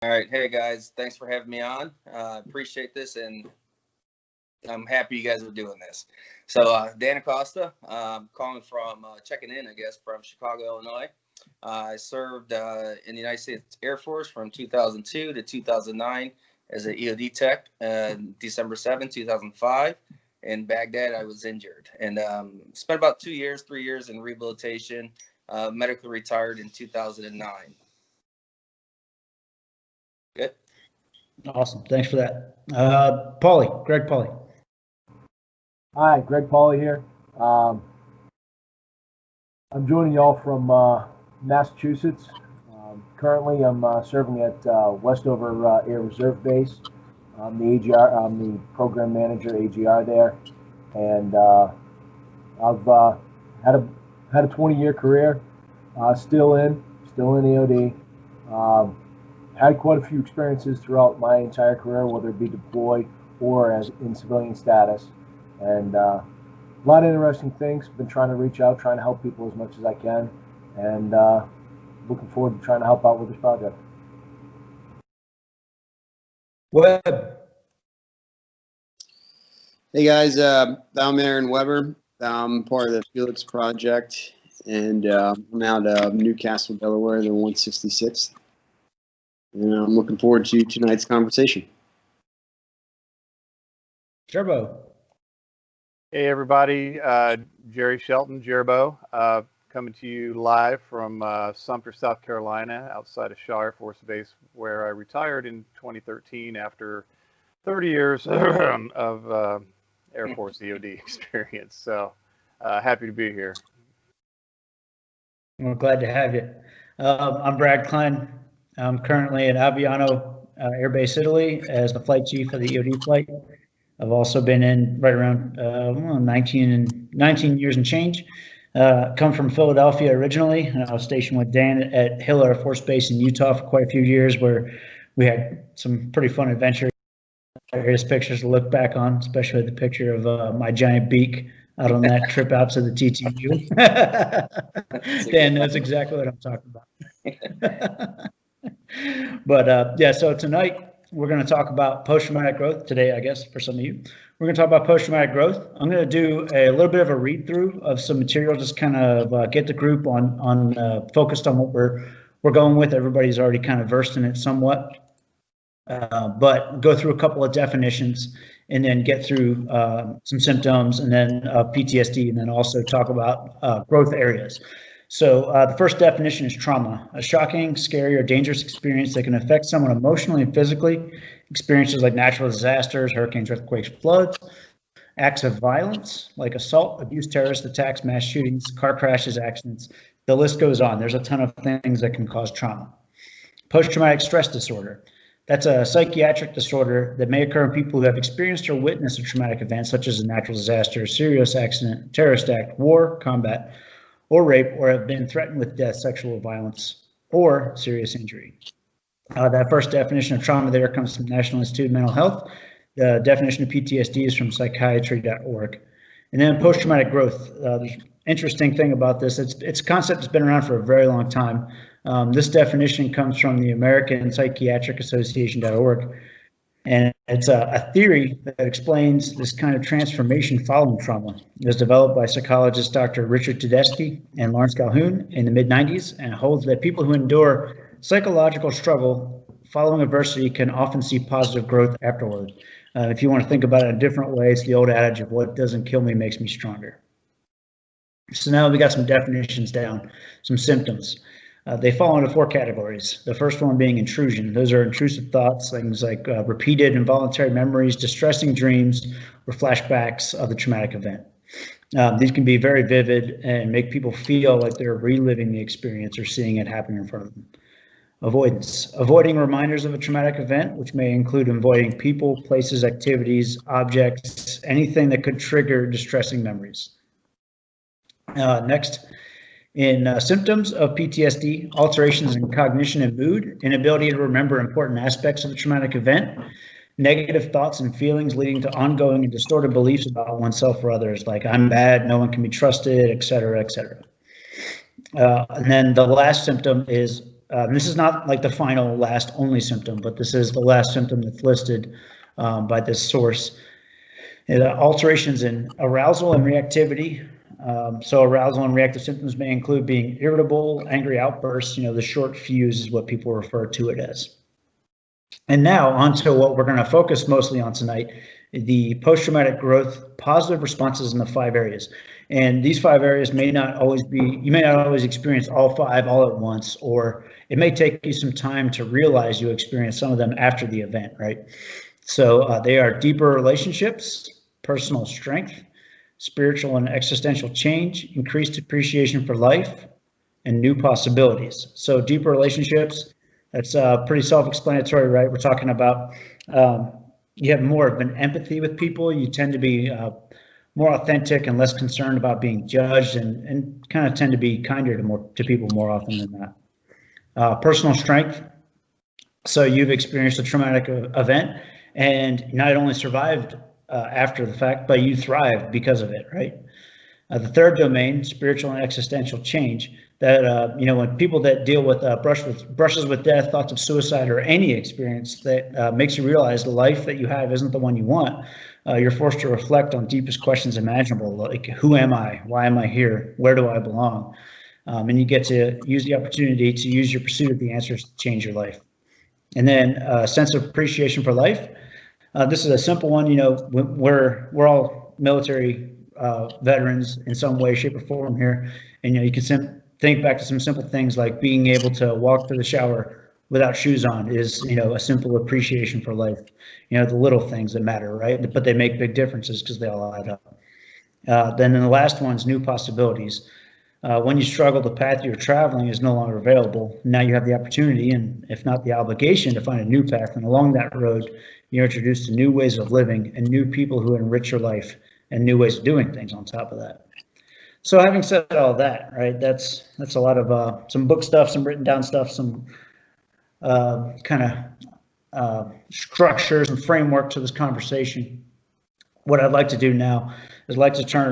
All right. Hey, guys. Thanks for having me on. Appreciate this, and I'm happy you guys are doing this. So, Dan Acosta, calling from, checking in, I guess, from Chicago, Illinois. I served in the United States Air Force from 2002 to 2009 as an EOD tech. December 7th, 2005. In Baghdad, I was injured and spent about 3 years in rehabilitation, medically retired in 2009. Good. Awesome. Thanks for that. Greg Pauly. Hi, Greg Pauly here. I'm joining y'all from Massachusetts. Currently, I'm serving at Westover Air Reserve Base. I'm the AGR. I'm the program manager, AGR there, and I've had a 20-year career. Still in EOD. Had quite a few experiences throughout my entire career, whether it be deployed or as in civilian status, and a lot of interesting things. Been trying to reach out, trying to help people as much as I can, and looking forward to trying to help out with this project. Webb. Hey guys, I'm Aaron Weber. I'm part of the Felix Project, and I'm out of Newcastle, Delaware, the 166th. And I'm looking forward to tonight's conversation. Jerbo. Hey everybody, Jerry Shelton, Jerbo, coming to you live from Sumter, South Carolina, outside of Shaw Air Force Base, where I retired in 2013 after 30 years of Air Force EOD experience. So happy to be here. We're glad to have you. I'm Brad Klein. I'm currently at Aviano Air Base, Italy, as the flight chief of the EOD flight. I've also been in right around 19 years and change. Come from Philadelphia originally, and I was stationed with Dan at Hill Air Force Base in Utah for quite a few years, where we had some pretty fun adventures. Various pictures to look back on, especially the picture of my giant beak out on that trip out to the TTU. Dan knows exactly what I'm talking about. But yeah, so tonight we're going to talk about post-traumatic growth. Today, I guess, for some of you, we're going to talk about post-traumatic growth. I'm going to do a little bit of a read-through of some material, just kind of get the group on focused on what we're going with. Everybody's already kind of versed in it somewhat, but go through a couple of definitions and then get through some symptoms and then PTSD, and then also talk about growth areas. So the first definition is trauma, a shocking, scary, or dangerous experience that can affect someone emotionally and physically. Experiences like natural disasters, hurricanes, earthquakes, floods, acts of violence like assault, abuse, terrorist attacks, mass shootings, car crashes, accidents. The list goes on. There's a ton of things that can cause trauma. Post-traumatic stress disorder. That's a psychiatric disorder that may occur in people who have experienced or witnessed a traumatic event, such as a natural disaster, serious accident, terrorist act, war, combat, or rape, or have been threatened with death, sexual violence, or serious injury. That first definition of trauma there comes from National Institute of Mental Health. The definition of PTSD is from psychiatry.org. And then post-traumatic growth. The interesting thing about this, it's a concept that's been around for a very long time. This definition comes from the American Psychiatric Association.org. And it's a theory that explains this kind of transformation following trauma. It was developed by psychologists Dr. Richard Tedeschi and Lawrence Calhoun in the mid-90s, and holds that people who endure psychological struggle following adversity can often see positive growth afterward. If you want to think about it a different way, it's the old adage of what doesn't kill me makes me stronger. So now we got some definitions down, some symptoms. They fall into 4 categories. The first one being intrusion. Those are intrusive thoughts, things like repeated involuntary memories, distressing dreams, or flashbacks of the traumatic event. These can be very vivid and make people feel like they're reliving the experience or seeing it happen in front of them. Avoidance. Avoiding reminders of a traumatic event, which may include avoiding people, places, activities, objects, anything that could trigger distressing memories. Next, in symptoms of PTSD, alterations in cognition and mood, inability to remember important aspects of the traumatic event, negative thoughts and feelings leading to ongoing and distorted beliefs about oneself or others, like I'm bad, no one can be trusted, etc., etc. And then the last symptom is this is not like the final last only symptom, but this is the last symptom that's listed by this source. Alterations in arousal and reactivity. So arousal and reactive symptoms may include being irritable, angry outbursts. The short fuse is what people refer to it as. And now onto what we're going to focus mostly on tonight, the post-traumatic growth positive responses in the 5 areas. And these 5 areas may not always you may not always experience all 5 all at once, or it may take you some time to realize you experience some of them after the event, right? So they are deeper relationships, personal strength, spiritual and existential change, increased appreciation for life, and new possibilities. So deeper relationships, that's pretty self-explanatory, right? We're talking about you have more of an empathy with people. You tend to be more authentic and less concerned about being judged, and kind of tend to be kinder to people more often than not. Personal strength. So you've experienced a traumatic event and not only survived after the fact, but you thrive because of it, right? The third domain, spiritual and existential change, that when people that deal with brushes with death, thoughts of suicide, or any experience that makes you realize the life that you have isn't the one you want, you're forced to reflect on deepest questions imaginable, like who am I, why am I here, where do I belong, and you get to use the opportunity to use your pursuit of the answers to change your life. And then a sense of appreciation for life. This is a simple one. We're all military veterans in some way, shape, or form here, and you can think back to some simple things like being able to walk to the shower without shoes on is a simple appreciation for life. The little things that matter, right? But they make big differences because they all add up. Then the last one's new possibilities. When you struggle, the path you're traveling is no longer available. Now you have the opportunity, and if not the obligation, to find a new path. And along that road, you're introduced to new ways of living and new people who enrich your life and new ways of doing things on top of that. So having said all that, right, that's a lot of some book stuff, some written down stuff, some kind of structures and framework to this conversation. What I'd like to do now is turn